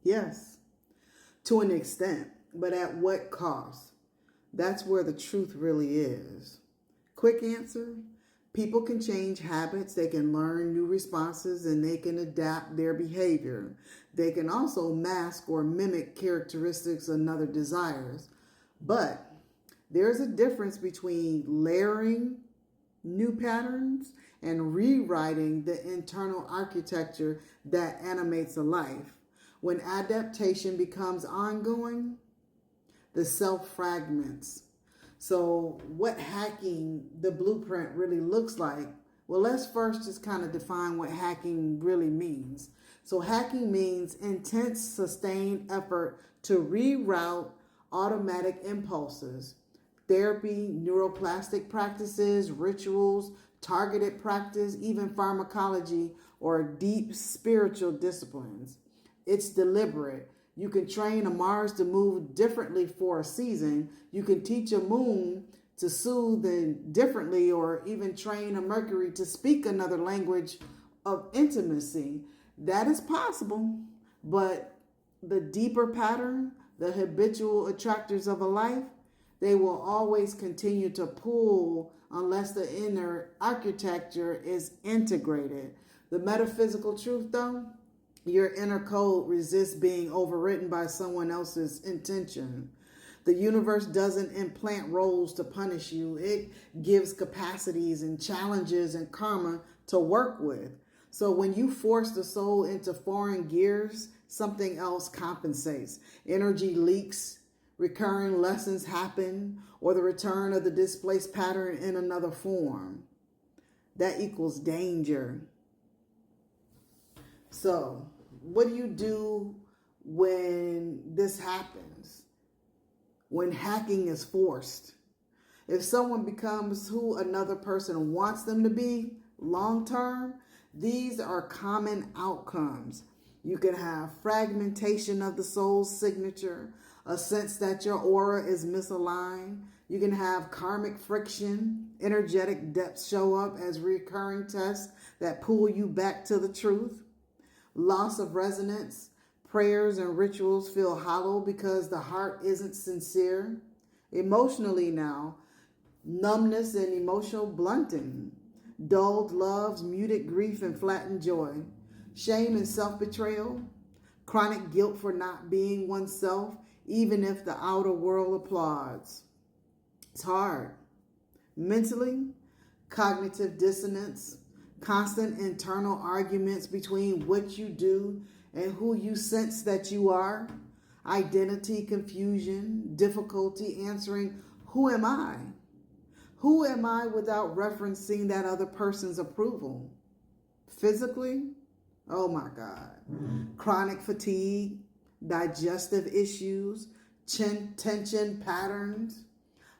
Yes, to an extent, but at what cost? That's where the truth really is. Quick answer: people can change habits, they can learn new responses, and they can adapt their behavior. They can also mask or mimic characteristics another desires. But there's a difference between layering new patterns and rewriting the internal architecture that animates a life. When adaptation becomes ongoing, the self fragments. So, what hacking the blueprint really looks like? Well, let's first just kind of define what hacking really means. So, hacking means intense, sustained effort to reroute automatic impulses. Therapy, neuroplastic practices, rituals, targeted practice, even pharmacology or deep spiritual disciplines. It's deliberate. You can train a Mars to move differently for a season. You can teach a moon to soothe differently, or even train a Mercury to speak another language of intimacy. That is possible, but the deeper pattern, the habitual attractors of a life, they will always continue to pull unless the inner architecture is integrated. The metaphysical truth, though, your inner code resists being overwritten by someone else's intention. The universe doesn't implant roles to punish you. It gives capacities and challenges and karma to work with. So when you force the soul into foreign gears, something else compensates. Energy leaks, recurring lessons happen, or the return of the displaced pattern in another form. That equals danger. So, what do you do when this happens? When hacking is forced? If someone becomes who another person wants them to be long term, these are common outcomes. You can have fragmentation of the soul's signature, a sense that your aura is misaligned. You can have karmic friction, energetic depths show up as recurring tests that pull you back to the truth. Loss of resonance, prayers and rituals feel hollow because the heart isn't sincere. Emotionally now, numbness and emotional blunting, dulled loves, muted grief and flattened joy, shame and self-betrayal, chronic guilt for not being oneself, even if the outer world applauds. It's hard. Mentally, cognitive dissonance, constant internal arguments between what you do and who you sense that you are, identity confusion, difficulty answering, who am I? Who am I without referencing that other person's approval? Physically, oh my God, chronic fatigue, digestive issues, tension patterns.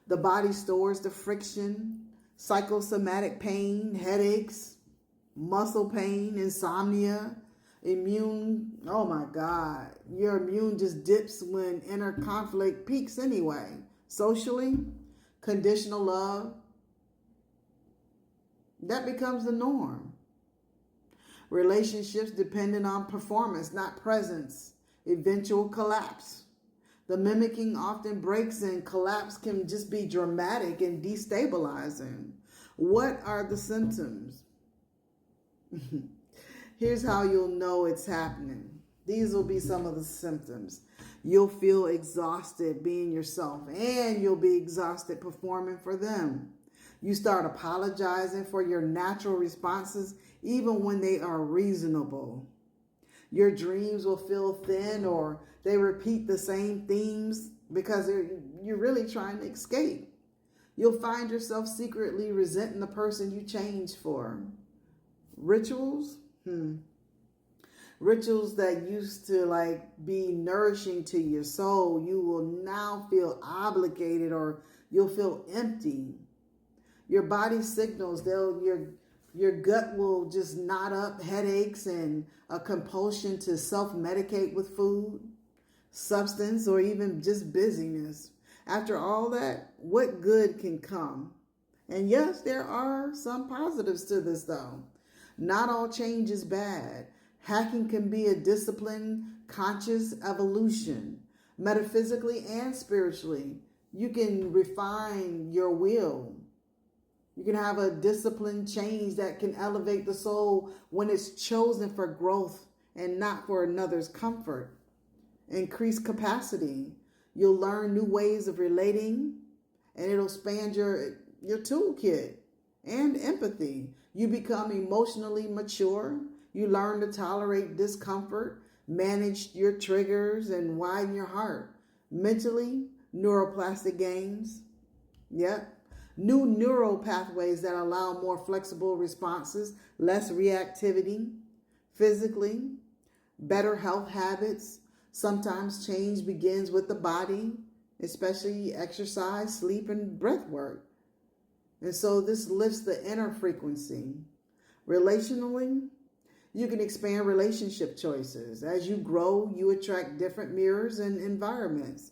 The body stores the friction, psychosomatic pain, headaches, muscle pain, insomnia, oh my God, your immune just dips when inner conflict peaks anyway. Socially, conditional love, that becomes the norm. Relationships dependent on performance, not presence, eventual collapse. The mimicking often breaks, and collapse can just be dramatic and destabilizing. What are the symptoms? Here's how you'll know it's happening. These will be some of the symptoms. You'll feel exhausted being yourself, and you'll be exhausted performing for them. You start apologizing for your natural responses, even when they are reasonable. Your dreams will feel thin, or they repeat the same themes because you're really trying to escape. You'll find yourself secretly resenting the person you changed for. Rituals? Rituals that used to be nourishing to your soul, you will now feel obligated, or you'll feel empty. Your body signals, your gut will just knot up, headaches and a compulsion to self-medicate with food, substance, or even just busyness. After all that, what good can come? And yes, there are some positives to this though. Not all change is bad. Hacking can be a disciplined, conscious evolution, metaphysically and spiritually. You can refine your will. You can have a disciplined change that can elevate the soul when it's chosen for growth and not for another's comfort. Increase capacity. You'll learn new ways of relating, and it'll expand your toolkit and empathy. You become emotionally mature. You learn to tolerate discomfort, manage your triggers, and widen your heart. Mentally, neuroplastic gains. Yep. New neural pathways that allow more flexible responses, less reactivity. Physically, better health habits. Sometimes change begins with the body, especially exercise, sleep, and breath work. And so this lifts the inner frequency. Relationally, you can expand relationship choices. As you grow, you attract different mirrors and environments.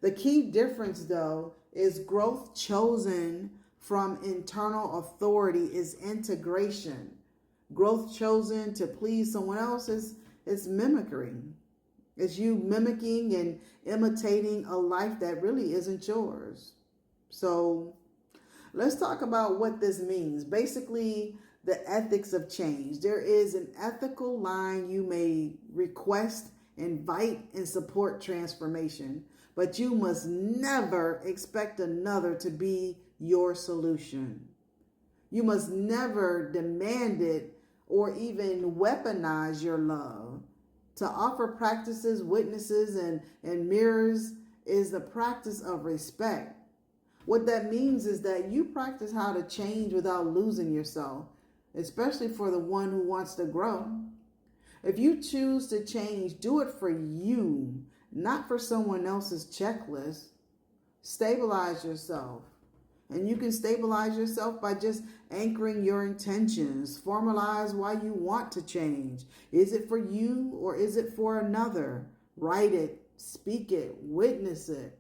The key difference, though, is growth chosen from internal authority is integration. Growth chosen to please someone else is mimicry. It's you mimicking and imitating a life that really isn't yours. So let's talk about what this means. Basically, the ethics of change. There is an ethical line you may request, invite, and support transformation, but you must never expect another to be your solution. You must never demand it or even weaponize your love. To offer practices, witnesses, and mirrors is the practice of respect. What that means is that you practice how to change without losing yourself, especially for the one who wants to grow. If you choose to change, do it for you, not for someone else's checklist. Stabilize yourself. And you can stabilize yourself by just anchoring your intentions. Formalize why you want to change. Is it for you or is it for another? Write it, speak it, witness it.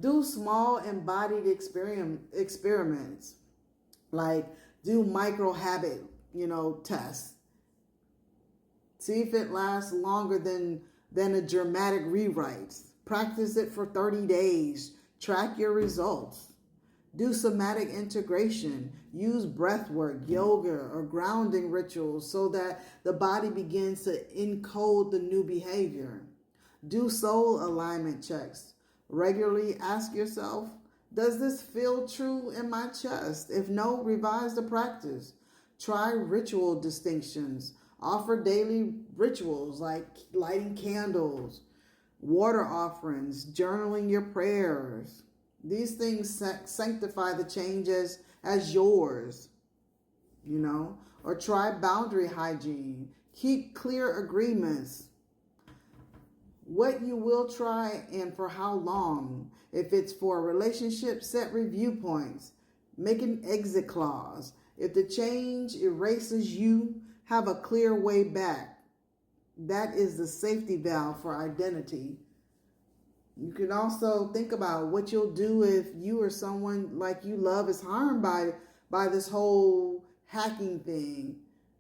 Do small embodied experiments. Like do micro habit, tests. See if it lasts longer than a dramatic rewrite. Practice it for 30 days. Track your results. Do somatic integration. Use breath work, yoga, or grounding rituals so that the body begins to encode the new behavior. Do soul alignment checks. Regularly ask yourself, does this feel true in my chest? If no, revise the practice. Try ritual distinctions. Offer daily rituals like lighting candles, water offerings, journaling your prayers. These things sanctify the change as yours, or try boundary hygiene. Keep clear agreements. What you will try and for how long. If it's for a relationship, set review points. Make an exit clause. If the change erases you, have a clear way back. That is the safety valve for identity. You can also think about what you'll do if you or someone like you love is harmed by this whole hacking thing.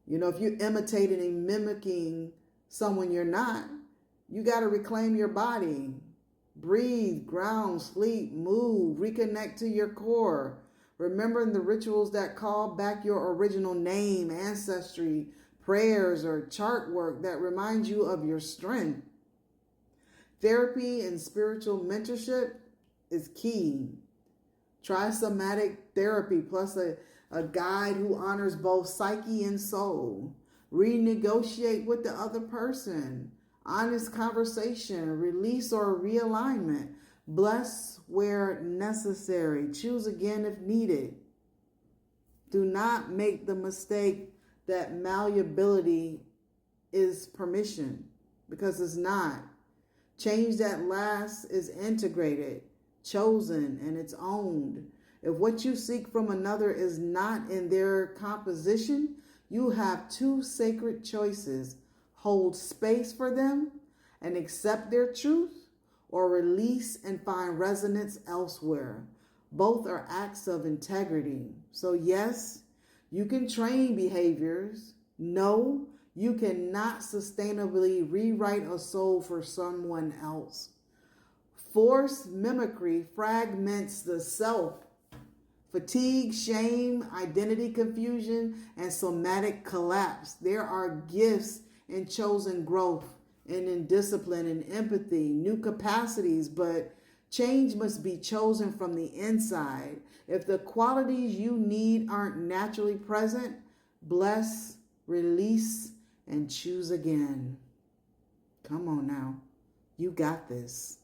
If you're imitating and mimicking someone you're not, you got to reclaim your body. Breathe, ground, sleep, move, reconnect to your core. Remembering the rituals that call back your original name, ancestry, prayers, or chart work that remind you of your strength. Therapy and spiritual mentorship is key. Try somatic therapy plus a guide who honors both psyche and soul. Renegotiate with the other person. Honest conversation, release or realignment. Bless where necessary. Choose again if needed. Do not make the mistake that malleability is permission, because it's not. Change that lasts is integrated, chosen, and it's owned. If what you seek from another is not in their composition, you have two sacred choices. Hold space for them and accept their truth, or release and find resonance elsewhere. Both are acts of integrity. So yes, you can train behaviors. No, you cannot sustainably rewrite a soul for someone else. Forced mimicry fragments the self. Fatigue, shame, identity confusion, and somatic collapse. There are gifts in chosen growth and in discipline and empathy, new capacities, but change must be chosen from the inside. If the qualities you need aren't naturally present, bless, release, and choose again. Come on now. You got this.